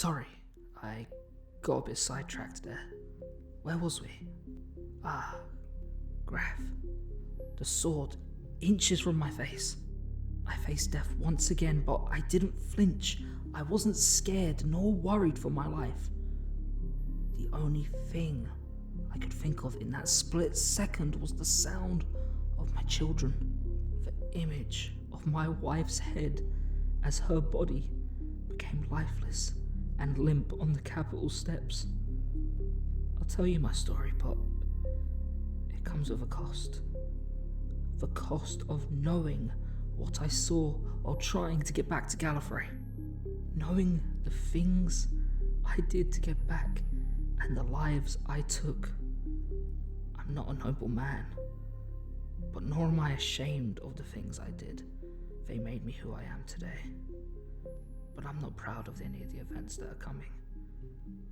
Sorry, I got a bit sidetracked there. Where was we? Graff. The sword, inches from my face. I faced death once again, but I didn't flinch. I wasn't scared nor worried for my life. The only thing I could think of in that split second was the sound of my children, the image of my wife's head as her body became lifeless and limp on the Capitol steps. I'll tell you my story, but it comes with a cost. The cost of knowing what I saw while trying to get back to Gallifrey. Knowing the things I did to get back and the lives I took. I'm not a noble man, but nor am I ashamed of the things I did. They made me who I am today. But I'm not proud of any of the events that are coming.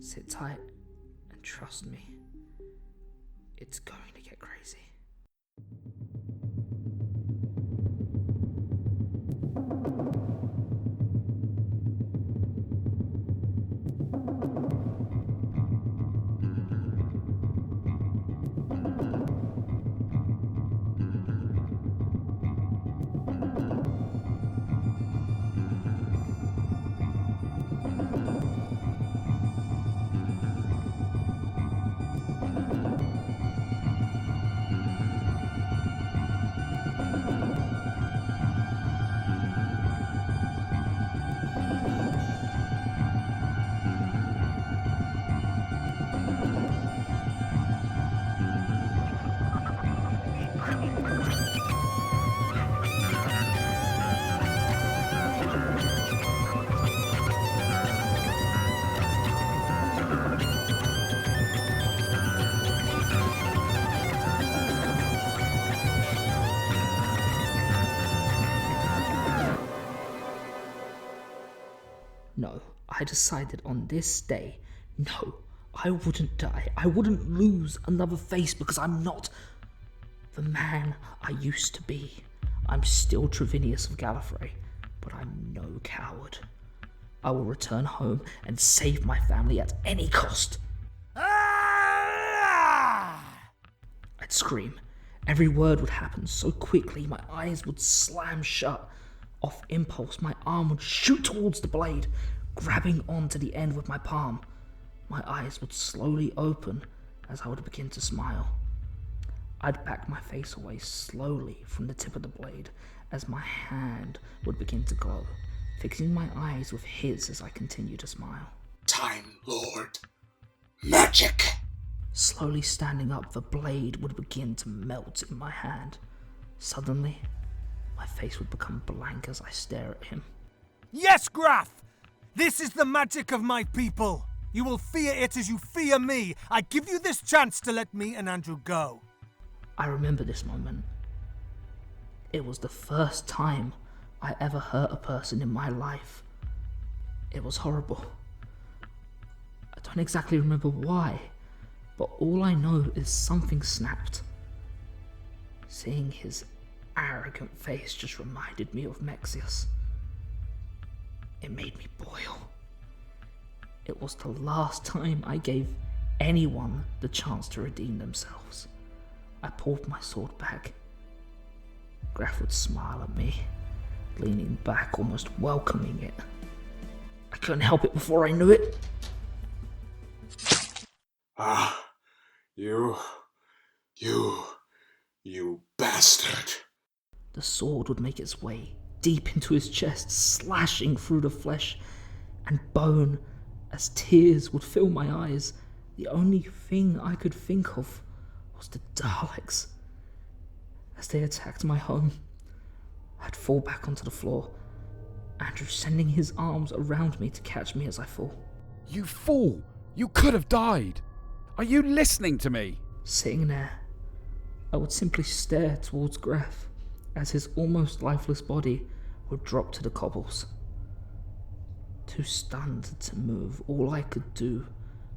Sit tight and trust me. It's going to get crazy. No, I decided on this day, no, I wouldn't die. I wouldn't lose another face because I'm not the man I used to be. I'm still Trevinius of Gallifrey, but I'm no coward. I will return home and save my family at any cost. I'd scream. Every word would happen so quickly, my eyes would slam shut. Off impulse, my arm would shoot towards the blade, grabbing onto the end with my palm. My eyes would slowly open as I would begin to smile. I'd back my face away slowly from the tip of the blade as my hand would begin to glow, fixing my eyes with his as I continued to smile. Time Lord. Magic! Slowly standing up, the blade would begin to melt in my hand. Suddenly, my face would become blank as I stare at him. Yes, Graff! This is the magic of my people. You will fear it as you fear me. I give you this chance to let me and Andrew go. I remember this moment. It was the first time I ever hurt a person in my life. It was horrible. I don't exactly remember why, but all I know is something snapped. Seeing his arrogant face just reminded me of Mexius. It made me boil. It was the last time I gave anyone the chance to redeem themselves. I pulled my sword back. Graff would smile at me, leaning back, almost welcoming it. I couldn't help it before I knew it. You bastard. The sword would make its way deep into his chest, slashing through the flesh and bone as tears would fill my eyes. The only thing I could think of was the Daleks. As they attacked my home, I'd fall back onto the floor, Andrew sending his arms around me to catch me as I fall. You fool! You could have died! Are you listening to me? Sitting there, I would simply stare towards Graff as his almost lifeless body would drop to the cobbles. Too stunned to move, all I could do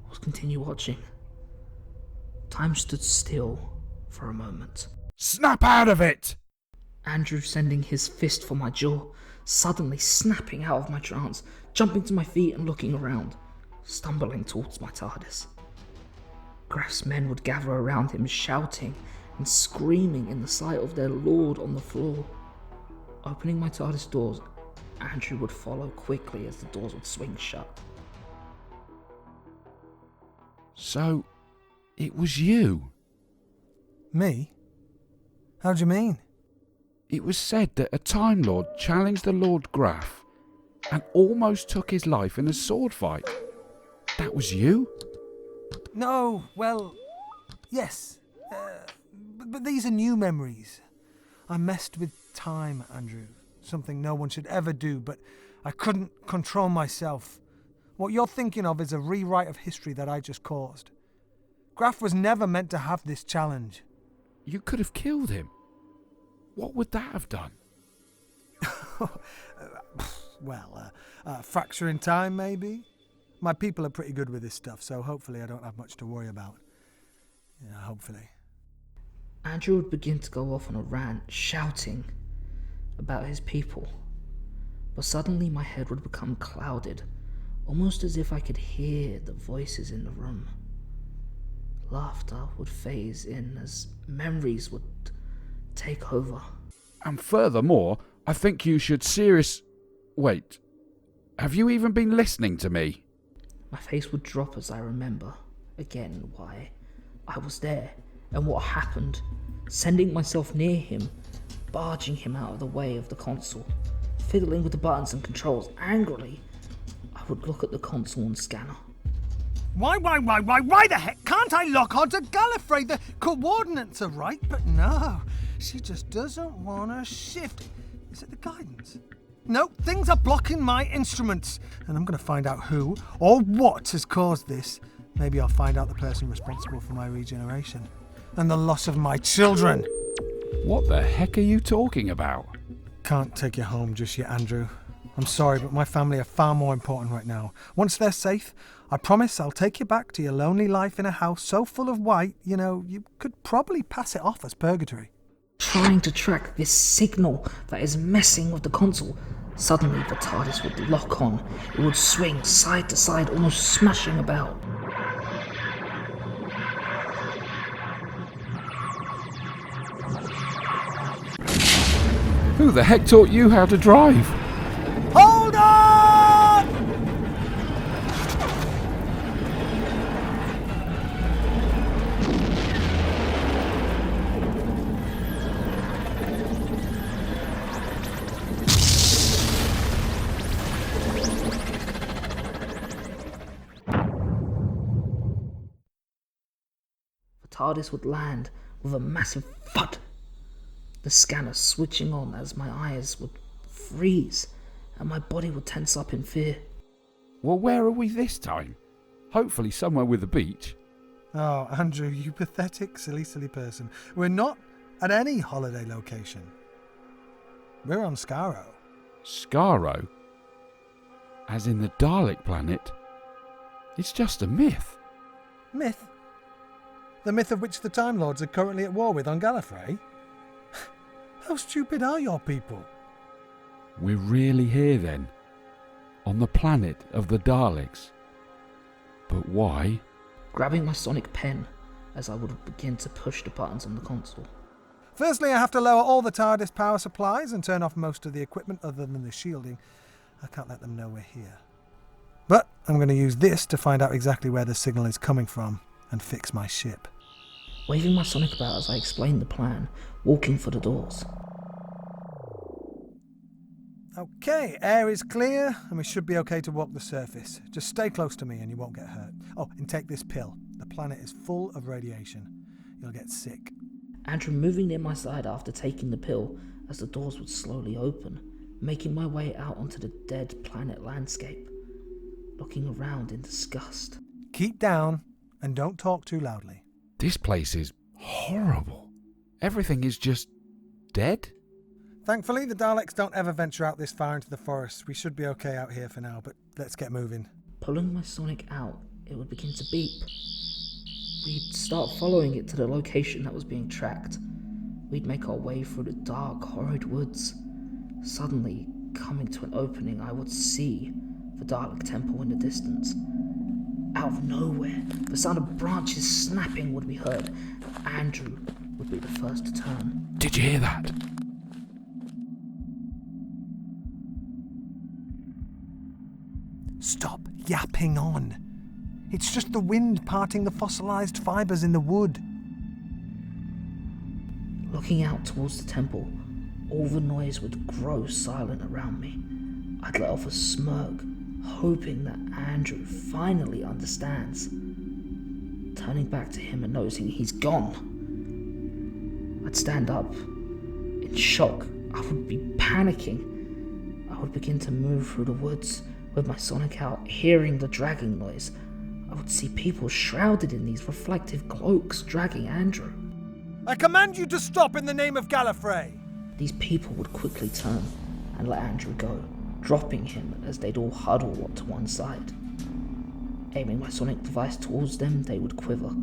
was continue watching. Time stood still for a moment. Snap out of it! Andrew sending his fist for my jaw, suddenly snapping out of my trance, jumping to my feet and looking around, stumbling towards my TARDIS. Graff's men would gather around him, shouting and screaming in the sight of their lord on the floor. Opening my TARDIS doors, Andrew would follow quickly as the doors would swing shut. So, it was you? Me? How do you mean? It was said that a Time Lord challenged the Lord Graff and almost took his life in a sword fight. That was you? No, well, yes. But these are new memories. I messed with time, Andrew. Something no one should ever do, but I couldn't control myself. What you're thinking of is a rewrite of history that I just caused. Graff was never meant to have this challenge. You could have killed him. What would that have done? Fracture in time, maybe? My people are pretty good with this stuff, so hopefully I don't have much to worry about. Yeah, hopefully. Andrew would begin to go off on a rant, shouting about his people. But suddenly my head would become clouded, almost as if I could hear the voices in the room. Laughter would phase in as memories would take over. And furthermore, I think you should Wait, have you even been listening to me? My face would drop as I remember again why I was there and what happened, sending myself near him, barging him out of the way of the console, fiddling with the buttons and controls. Angrily, I would look at the console and scanner. Why the heck can't I lock onto Gallifrey? The coordinates are right, but no, she just doesn't want to shift. Is it the guidance? No, things are blocking my instruments, and I'm going to find out who or what has caused this. Maybe I'll find out the person responsible for my regeneration and the loss of my children. What the heck are you talking about? Can't take you home just yet, Andrew. I'm sorry, but my family are far more important right now. Once they're safe, I promise I'll take you back to your lonely life in a house so full of white, you could probably pass it off as purgatory. Trying to track this signal that is messing with the console. Suddenly the TARDIS would lock on. It would swing side to side, almost smashing about. Who the heck taught you how to drive? Hold on! The TARDIS would land with a massive thud. The scanner switching on as my eyes would freeze and my body would tense up in fear. Well, where are we this time? Hopefully somewhere with a beach. Oh, Andrew, you pathetic, silly person. We're not at any holiday location. We're on Skaro. Skaro? As in the Dalek planet? It's just a myth. Myth? The myth of which the Time Lords are currently at war with on Gallifrey? How stupid are your people? We're really here then? On the planet of the Daleks? But why? Grabbing my sonic pen as I would begin to push the buttons on the console. Firstly, I have to lower all the TARDIS power supplies and turn off most of the equipment other than the shielding. I can't let them know we're here. But I'm going to use this to find out exactly where the signal is coming from and fix my ship. Waving my sonic about as I explained the plan, walking for the doors. Okay, air is clear and we should be okay to walk the surface. Just stay close to me and you won't get hurt. Oh, and take this pill. The planet is full of radiation. You'll get sick. Andrew moving near my side after taking the pill as the doors would slowly open, making my way out onto the dead planet landscape, looking around in disgust. Keep down and don't talk too loudly. This place is horrible. Everything is just dead? Thankfully, the Daleks don't ever venture out this far into the forest. We should be okay out here for now, but let's get moving. Pulling my sonic out, it would begin to beep. We'd start following it to the location that was being tracked. We'd make our way through the dark, horrid woods. Suddenly, coming to an opening, I would see the Dalek temple in the distance. Out of nowhere, the sound of branches snapping would be heard. Andrew would be the first to turn. Did you hear that? Stop yapping on. It's just the wind parting the fossilized fibers in the wood. Looking out towards the temple, all the noise would grow silent around me. I'd let off a smirk, hoping that Andrew finally understands. Turning back to him and noticing he's gone, I'd stand up. In shock, I would be panicking. I would begin to move through the woods with my sonic out, hearing the dragging noise. I would see people shrouded in these reflective cloaks dragging Andrew. I command you to stop in the name of Gallifrey! These people would quickly turn and let Andrew go, dropping him as they'd all huddle to one side. Aiming my sonic device towards them, they would quiver.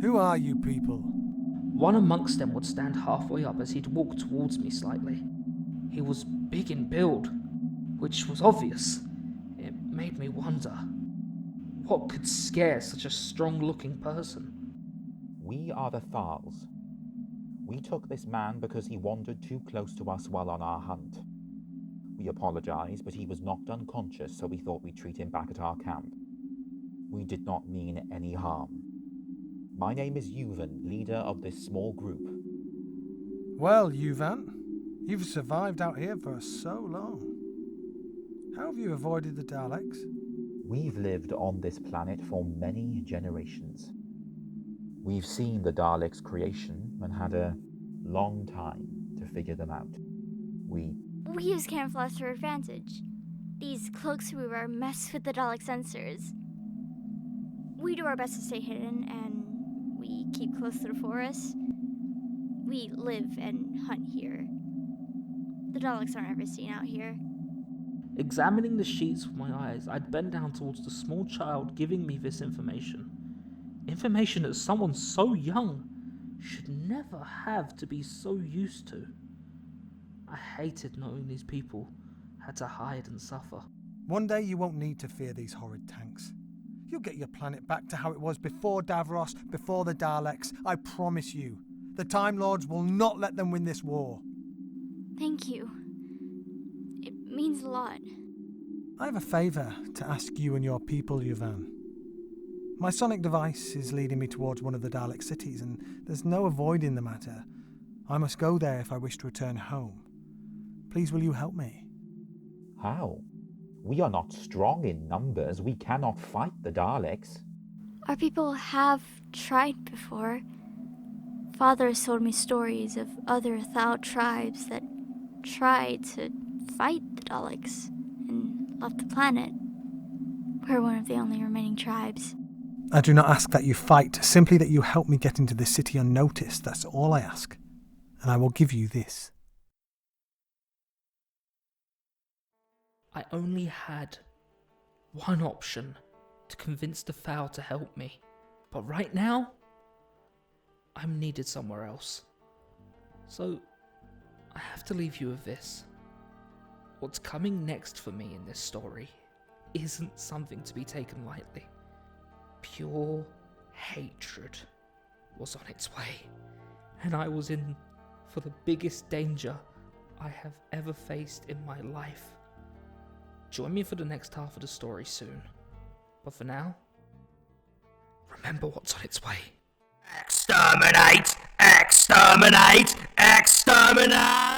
Who are you people? One amongst them would stand halfway up as he'd walk towards me slightly. He was big in build, which was obvious. It made me wonder, what could scare such a strong-looking person? We are the Thales. We took this man because he wandered too close to us while on our hunt. We apologize, but he was knocked unconscious, so we thought we'd treat him back at our camp. We did not mean any harm. My name is Yuvan, leader of this small group. Well, Yuvan, you've survived out here for so long. How have you avoided the Daleks? We've lived on this planet for many generations. We've seen the Daleks' creation and had a long time to figure them out. We use camouflage to our advantage. These cloaks we wear mess with the Dalek sensors. We do our best to stay hidden, and we keep close to the forest. We live and hunt here. The Daleks aren't ever seen out here. Examining the sheets with my eyes, I'd bend down towards the small child giving me this information. Information that someone so young should never have to be so used to. I hated knowing these people had to hide and suffer. One day you won't need to fear these horrid tanks. You'll get your planet back to how it was before Davros, before the Daleks. I promise you. The Time Lords will not let them win this war. Thank you. It means a lot. I have a favour to ask you and your people, Yuvan. My sonic device is leading me towards one of the Dalek cities, and there's no avoiding the matter. I must go there if I wish to return home. Please, will you help me? How? We are not strong in numbers. We cannot fight the Daleks. Our people have tried before. Father has told me stories of other Thal tribes that tried to fight the Daleks and left the planet. We're one of the only remaining tribes. I do not ask that you fight, simply that you help me get into this city unnoticed. That's all I ask. And I will give you this. I only had one option to convince the Thal to help me. But right now, I'm needed somewhere else. So, I have to leave you with this. What's coming next for me in this story isn't something to be taken lightly. Pure hatred was on its way, and I was in for the biggest danger I have ever faced in my life. Join me for the next half of the story soon, but for now, remember what's on its way. Exterminate! Exterminate! Exterminate!